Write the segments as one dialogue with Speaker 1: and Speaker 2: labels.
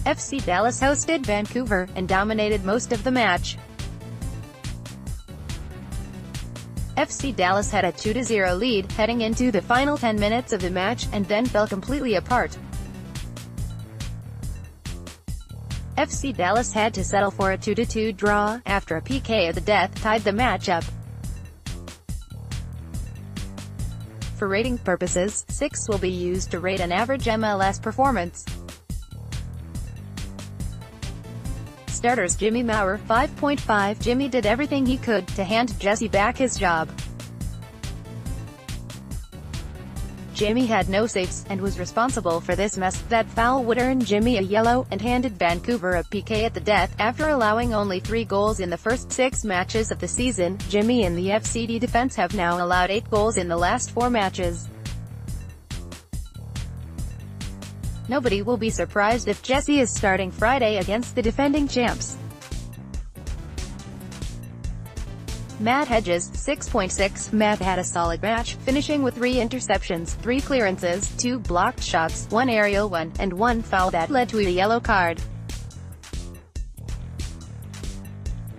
Speaker 1: FC Dallas hosted Vancouver, and dominated most of the match. FC Dallas had a 2-0 lead, heading into the final 10 minutes of the match, and then fell completely apart. FC Dallas had to settle for a 2-2 draw, after a PK of the death tied the match up. For rating purposes, 6 will be used to rate an average MLS performance. Starters: Jimmy Maurer, 5.5. Jimmy did everything he could to hand Jesse back his job. Jimmy had no saves, and was responsible for this mess. That foul would earn Jimmy a yellow, and handed Vancouver a PK at the death. After allowing only 3 goals in the first 6 matches of the season, Jimmy and the FCD defense have now allowed 8 goals in the last 4 matches. Nobody will be surprised if Jesse is starting Friday against the defending champs. Matt Hedges, 6.6. Matt had a solid match, finishing with 3 interceptions, 3 clearances, 2 blocked shots, 1 aerial one, and 1 foul that led to a yellow card.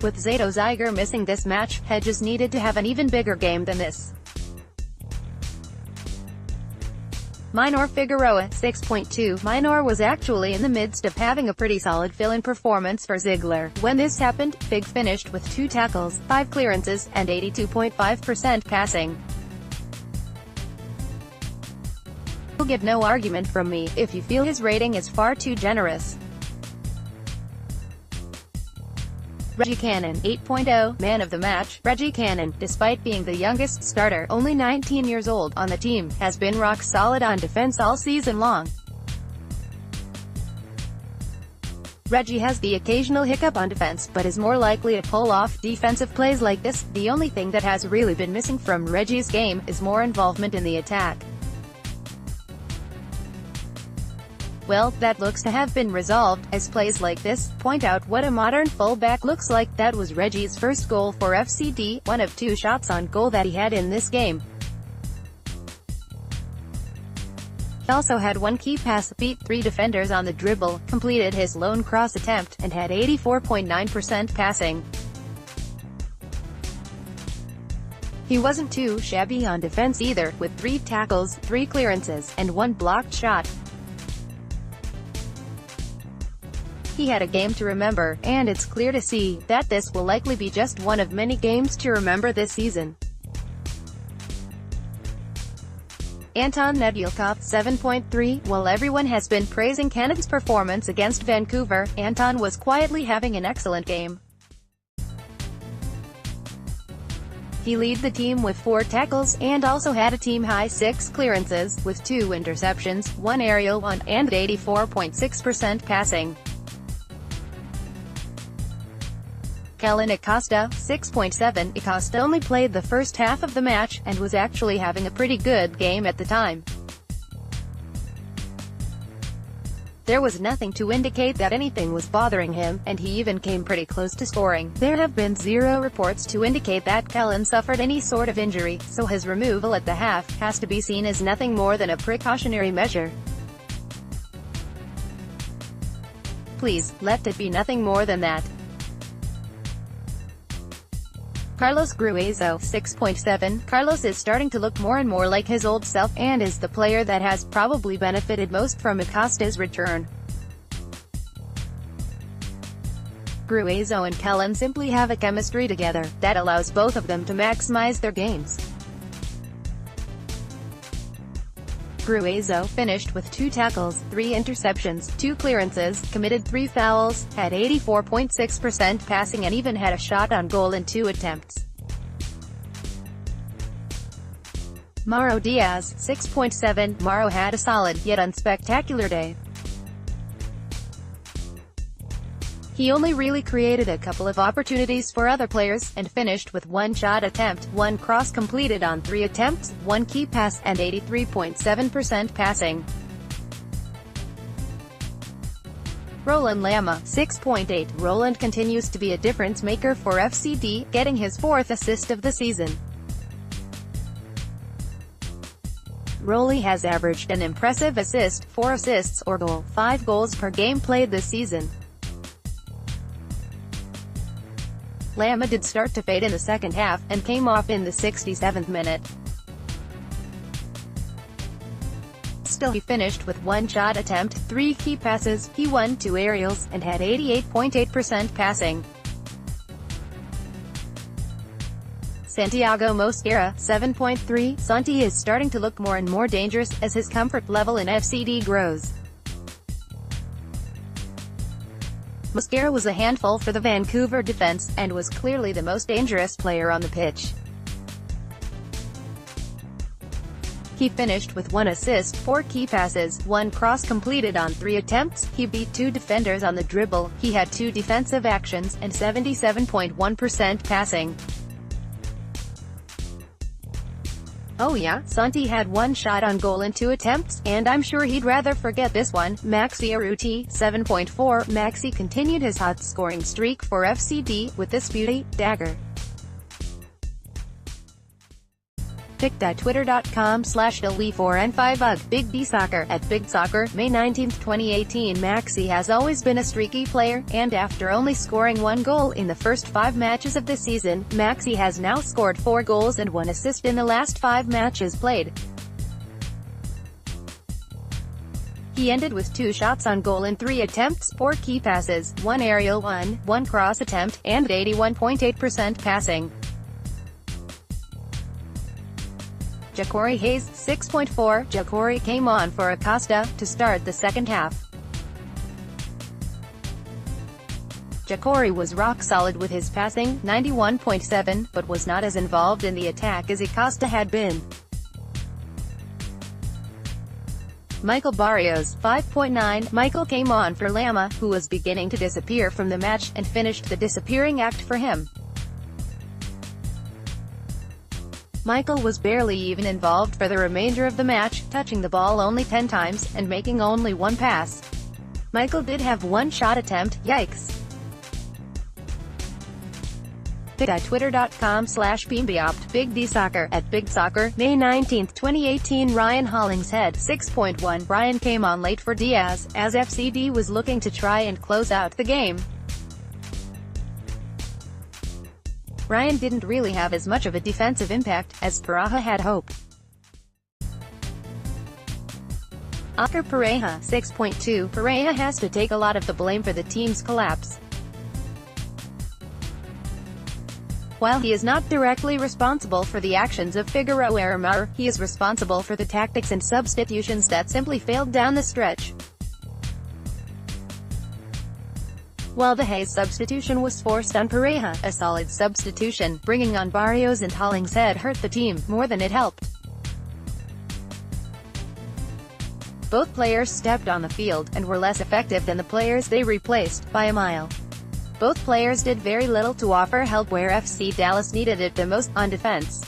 Speaker 1: With Zato Ziger missing this match, Hedges needed to have an even bigger game than this. Minor Figueroa, 6.2. Minor was actually in the midst of having a pretty solid fill-in performance for Ziegler. When this happened, Fig finished with 2 tackles, 5 clearances, and 82.5% passing. You'll get no argument from me if you feel his rating is far too generous. Reggie Cannon, 8.0. Man of the match. Reggie Cannon, despite being the youngest starter, only 19 years old, on the team, has been rock solid on defense all season long. Reggie has the occasional hiccup on defense, but is more likely to pull off defensive plays like this. The only thing that has really been missing from Reggie's game is more involvement in the attack. Well, that looks to have been resolved, as plays like this point out what a modern fullback looks like. That was Reggie's first goal for FCD, one of 2 shots on goal that he had in this game. He also had 1 key pass, beat 3 defenders on the dribble, completed his lone cross attempt, and had 84.9% passing. He wasn't too shabby on defense either, with 3 tackles, 3 clearances, and 1 blocked shot. He had a game to remember, and it's clear to see that this will likely be just one of many games to remember this season. Anton Nedljkov, 7.3. While everyone has been praising Cannon's performance against Vancouver, Anton was quietly having an excellent game. He led the team with 4 tackles, and also had a team-high 6 clearances, with 2 interceptions, 1 aerial one, and 84.6% passing. Kellyn Acosta, 6.7. Acosta only played the first half of the match, and was actually having a pretty good game at the time. There was nothing to indicate that anything was bothering him, and he even came pretty close to scoring. There have been 0 reports to indicate that Kellyn suffered any sort of injury, so his removal at the half has to be seen as nothing more than a precautionary measure. Please, let it be nothing more than that. Carlos Gruezo, 6.7. Carlos is starting to look more and more like his old self, and is the player that has probably benefited most from Acosta's return. Gruezo and Kellyn simply have a chemistry together that allows both of them to maximize their games. Gruezo finished with 2 tackles, 3 interceptions, 2 clearances, committed 3 fouls, had 84.6% passing, and even had a shot on goal in 2 attempts. Mauro Diaz, 6.7. Mauro had a solid, yet unspectacular day. He only really created a couple of opportunities for other players, and finished with 1 shot attempt, 1 cross completed on 3 attempts, 1 key pass, and 83.7% passing. Roland Lama, 6.8. Roland continues to be a difference maker for FCD, getting his 4th assist of the season. Rolly has averaged an impressive 4 assists or goal, 5 goals per game played this season. Lama did start to fade in the second half, and came off in the 67th minute. Still, he finished with 1 shot attempt, 3 key passes, he won 2 aerials, and had 88.8% passing. Santiago Mosquera, 7.3. Santi is starting to look more and more dangerous, as his comfort level in FCD grows. Mosquera was a handful for the Vancouver defense, and was clearly the most dangerous player on the pitch. He finished with 1 assist, 4 key passes, 1 cross completed on 3 attempts, he beat 2 defenders on the dribble, he had 2 defensive actions, and 77.1% passing. Oh yeah, Santi had 1 shot on goal in 2 attempts, and I'm sure he'd rather forget this one. Maxi Arruti, 7.4. Maxi continued his hot scoring streak for FCD, with this beauty, dagger. Pic.twitter.com/LE4N5UG. Big D Soccer. At Big Soccer, May 19, 2018. Maxi has always been a streaky player, and after only scoring 1 goal in the first 5 matches of the season, Maxi has now scored 4 goals and 1 assist in the last 5 matches played. He ended with 2 shots on goal in 3 attempts, 4 key passes, 1 aerial, 1 cross attempt, and 81.8% passing. Jacori Hayes, 6.4. Jacori came on for Acosta to start the second half. Jacori was rock solid with his passing, 91.7, but was not as involved in the attack as Acosta had been. Michael Barrios, 5.9. Michael came on for Lama, who was beginning to disappear from the match, and finished the disappearing act for him. Michael was barely even involved for the remainder of the match, touching the ball only 10 times, and making only 1 pass. Michael did have 1 shot attempt, yikes. Twitter.com/PMBOPT. Big D Soccer. At Big Soccer, May 19, 2018. Ryan Hollingshead, 6.1. Ryan came on late for Diaz, as FCD was looking to try and close out the game. Ryan didn't really have as much of a defensive impact as Pareja had hoped. Oscar Pareja, 6.2. Pareja has to take a lot of the blame for the team's collapse. While he is not directly responsible for the actions of Figueroa or Maurer, he is responsible for the tactics and substitutions that simply failed down the stretch. While the Hayes substitution was forced on Pareja, a solid substitution, bringing on Barrios and Hollingshead hurt the team more than it helped. Both players stepped on the field, and were less effective than the players they replaced, by a mile. Both players did very little to offer help where FC Dallas needed it the most, on defense.